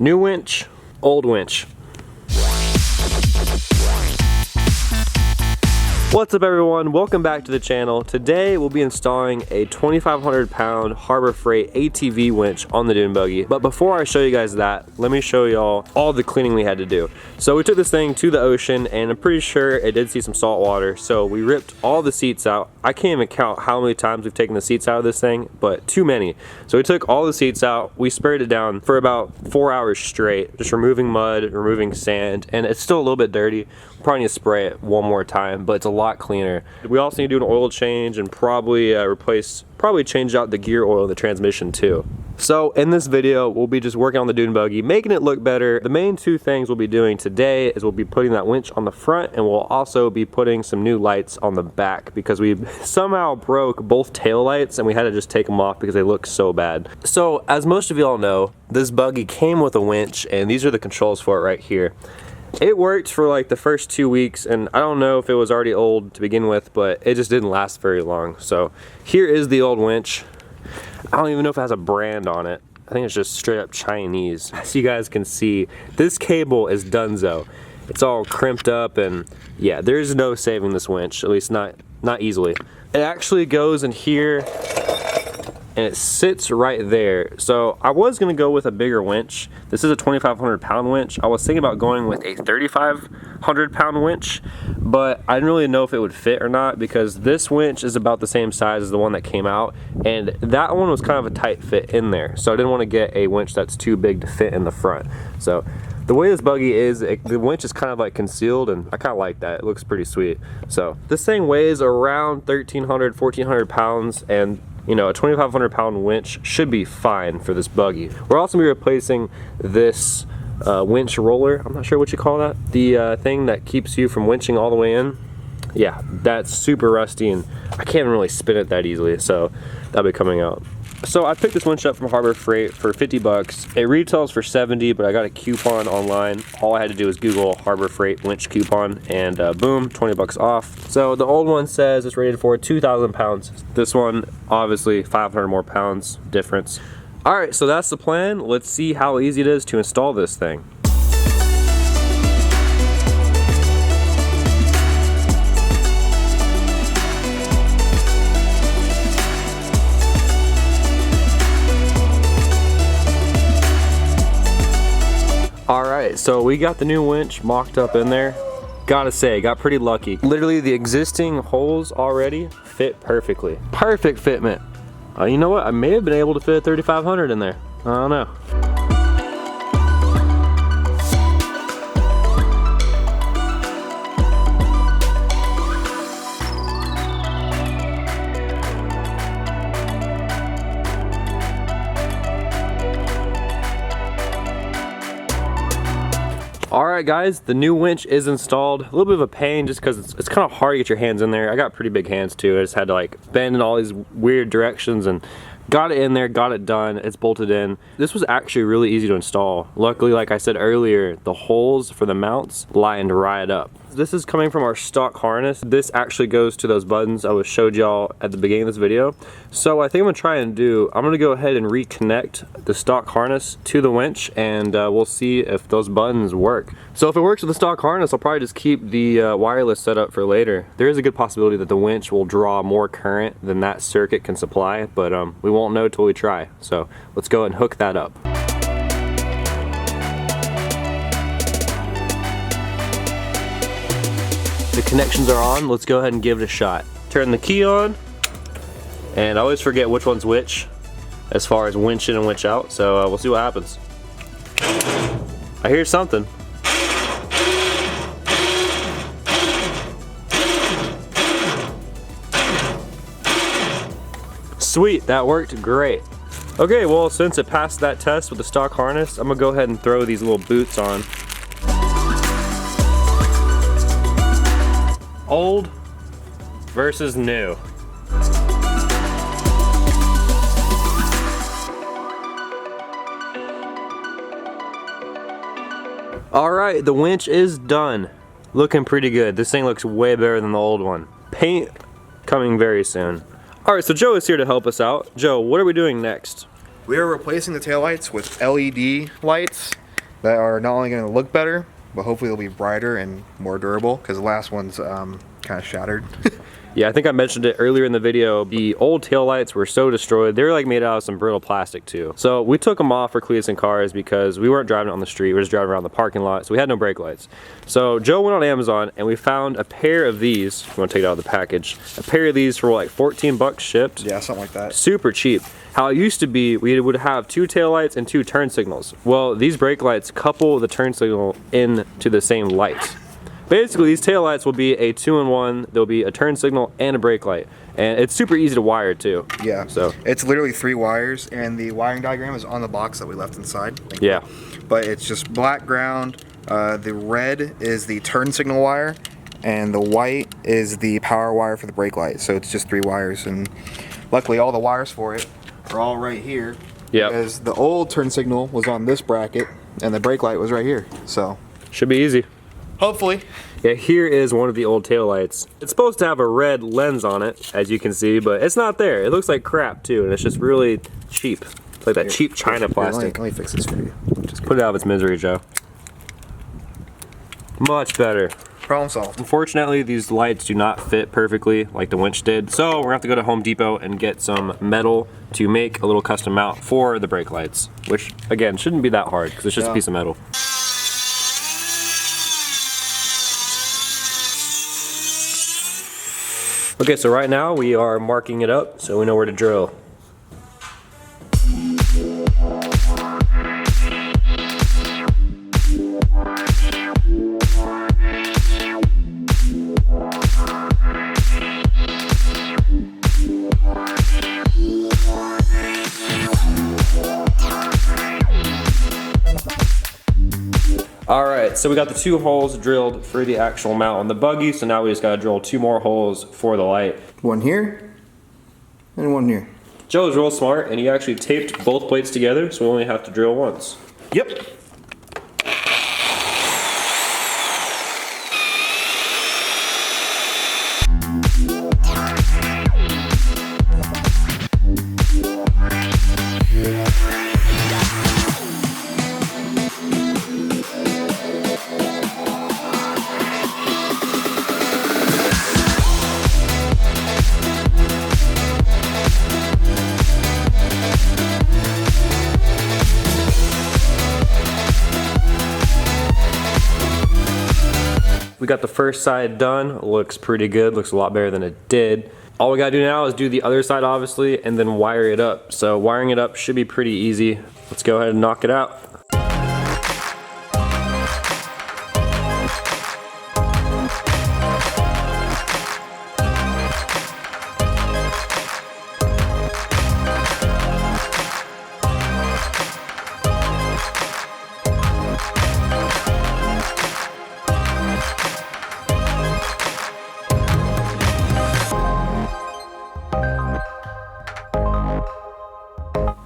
New winch, old winch. What's up everyone, welcome back to the channel. Today we'll be installing a 2,500 pound Harbor Freight ATV winch on the Dune Buggy. But before I show you guys that, let me show y'all all the cleaning we had to do. So we took this thing to the ocean and I'm pretty sure it did see some salt water. So we ripped all the seats out. I can't even count how many times we've taken the seats out of this thing, but too many. So we took all the seats out, we sprayed it down for about 4 hours straight, just removing mud, removing sand, and it's still a little bit dirty. Probably need to spray it one more time, but it's a lot cleaner. We also need to do an oil change and probably change out the gear oil in the transmission too. So in this video, we'll be just working on the Dune Buggy, making it look better. The main two things we'll be doing today is we'll be putting that winch on the front and we'll also be putting some new lights on the back because we somehow broke both tail lights and we had to just take them off because they look so bad. So as most of y'all know, this buggy came with a winch and these are the controls for it right here. It worked for like the first 2 weeks and I don't know if it was already old to begin with, but it just didn't last very long. So here is the old winch. I don't even know if it has a brand on it. I think it's just straight up Chinese. As you guys can see, this cable is donezo. It's all crimped up and yeah, there's no saving this winch, at least not easily. It actually goes in here and it sits right there. So I was gonna go with a bigger winch. This is a 2,500 pound winch. I was thinking about going with a 3,500 pound winch, but I didn't really know if it would fit or not because this winch is about the same size as the one that came out, and that one was kind of a tight fit in there. So I didn't want to get a winch that's too big to fit in the front. So the way this buggy is, the winch is kind of like concealed and I kind of like that. It looks pretty sweet. So this thing weighs around 1,300, 1,400 pounds and you know, a 2,500 pound winch should be fine for this buggy. We're also gonna be replacing this winch roller. I'm not sure what you call that. The thing that keeps you from winching all the way in. Yeah, that's super rusty and I can't even really spin it that easily, so that'll be coming out. So I picked this winch up from Harbor Freight for 50 bucks. It retails for 70, but I got a coupon online. All I had to do was Google Harbor Freight winch coupon and boom, 20 bucks off. So the old one says it's rated for 2,000 pounds. This one, obviously 500 more pounds difference. All right, so that's the plan. Let's see how easy it is to install this thing. Alright, so we got the new winch mocked up in there. Gotta say, got pretty lucky. Literally the existing holes already fit perfectly. Perfect fitment. You know what? I may have been able to fit a 3,500 in there. I don't know. Alright guys, the new winch is installed. A little bit of a pain just because it's kind of hard to get your hands in there. I got pretty big hands too. I just had to like bend in all these weird directions and got it in there, got it done. It's bolted in. This was actually really easy to install. Luckily, like I said earlier, the holes for the mounts lined right up. This is coming from our stock harness. This actually goes to those buttons I showed y'all at the beginning of this video. So I think I'm gonna go ahead and reconnect the stock harness to the winch and we'll see if those buttons work. So if it works with the stock harness, I'll probably just keep the wireless set up for later. There is a good possibility that the winch will draw more current than that circuit can supply, but we won't know till we try. So let's go and hook that up. The connections are on, let's go ahead and give it a shot. Turn the key on, and I always forget which one's which as far as winch in and winch out, so we'll see what happens. I hear something. Sweet, that worked great. Okay, well since it passed that test with the stock harness, I'm gonna go ahead and throw these little boots on. Old versus new. All right, the winch is done. Looking pretty good. This thing looks way better than the old one. Paint coming very soon. All right, so Joe is here to help us out. Joe, what are we doing next? We are replacing the taillights with LED lights. that are not only going to look better, but hopefully they'll be brighter and more durable, because the last one's kind of shattered. Yeah, I think I mentioned it earlier in the video. The old taillights were so destroyed. They were like made out of some brittle plastic too. So we took them off for Cletus and Cars because we weren't driving on the street. We were just driving around the parking lot, so we had no brake lights. So Joe went on Amazon and we found a pair of these. I'm gonna take it out of the package. A pair of these for like 14 bucks shipped. Yeah, something like that. Super cheap. How it used to be, we would have 2 taillights and 2 turn signals. Well, these brake lights couple the turn signal into the same light. Basically, these taillights will be a 2-in-1. There'll be a turn signal and a brake light. And it's super easy to wire too. Yeah, so it's literally 3 wires, and the wiring diagram is on the box that we left inside. Yeah. But it's just black ground. The red is the turn signal wire, and the white is the power wire for the brake light. So it's just 3 wires, and luckily all the wires for it are all right here. Yeah. Because the old turn signal was on this bracket, and the brake light was right here. So should be easy. Hopefully. Yeah, here is one of the old taillights. It's supposed to have a red lens on it, as you can see, but it's not there. It looks like crap too, and it's just really cheap. It's like that cheap China plastic. Let me fix this for you. Just put it out of its misery, Joe. Much better. Problem solved. Unfortunately, these lights do not fit perfectly like the winch did, so we're gonna have to go to Home Depot and get some metal to make a little custom mount for the brake lights, which again shouldn't be that hard because it's just a piece of metal. Okay, so right now we are marking it up so we know where to drill. Alright, so we got the 2 holes drilled for the actual mount on the buggy, so now we just gotta drill 2 more holes for the light. One here, and one here. Joe's real smart, and he actually taped both plates together, so we only have to drill once. Yep. We got the first side done. Looks pretty good, looks a lot better than it did. All we gotta do now is do the other side obviously and then wire it up. So wiring it up should be pretty easy. Let's go ahead and knock it out.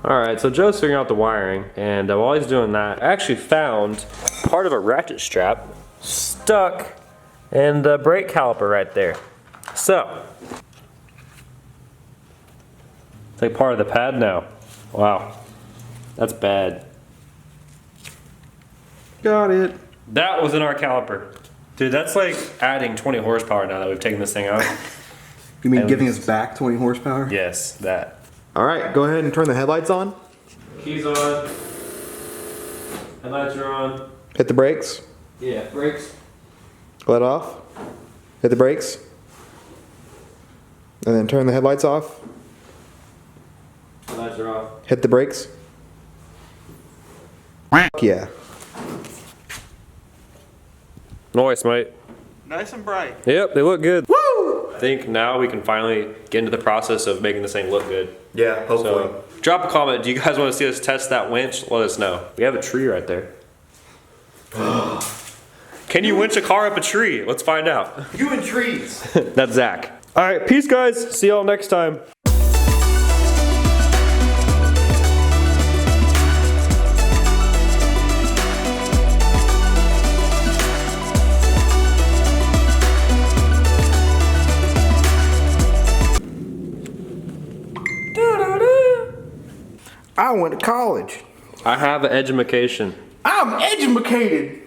Alright, so Joe's figuring out the wiring, and while he's doing that, I actually found part of a ratchet strap stuck in the brake caliper right there. So, it's like part of the pad now. Wow, that's bad. Got it. That was in our caliper. Dude, that's like adding 20 horsepower now that we've taken this thing out. You mean giving us back 20 horsepower? Yes, that. All right, go ahead and turn the headlights on. Keys on. Headlights are on. Hit the brakes. Yeah, brakes. Let off. Hit the brakes. And then turn the headlights off. Headlights are off. Hit the brakes. Yeah. Nice, mate. Nice and bright. Yep, they look good. Woo! I think now we can finally get into the process of making this thing look good. Yeah, hopefully. So, drop a comment. Do you guys want to see us test that winch? Let us know. We have a tree right there. Can you winch a car up a tree? Let's find out. You and trees. That's Zach. All right, peace, guys. See y'all next time. I went to college. I have an education. I'm educated.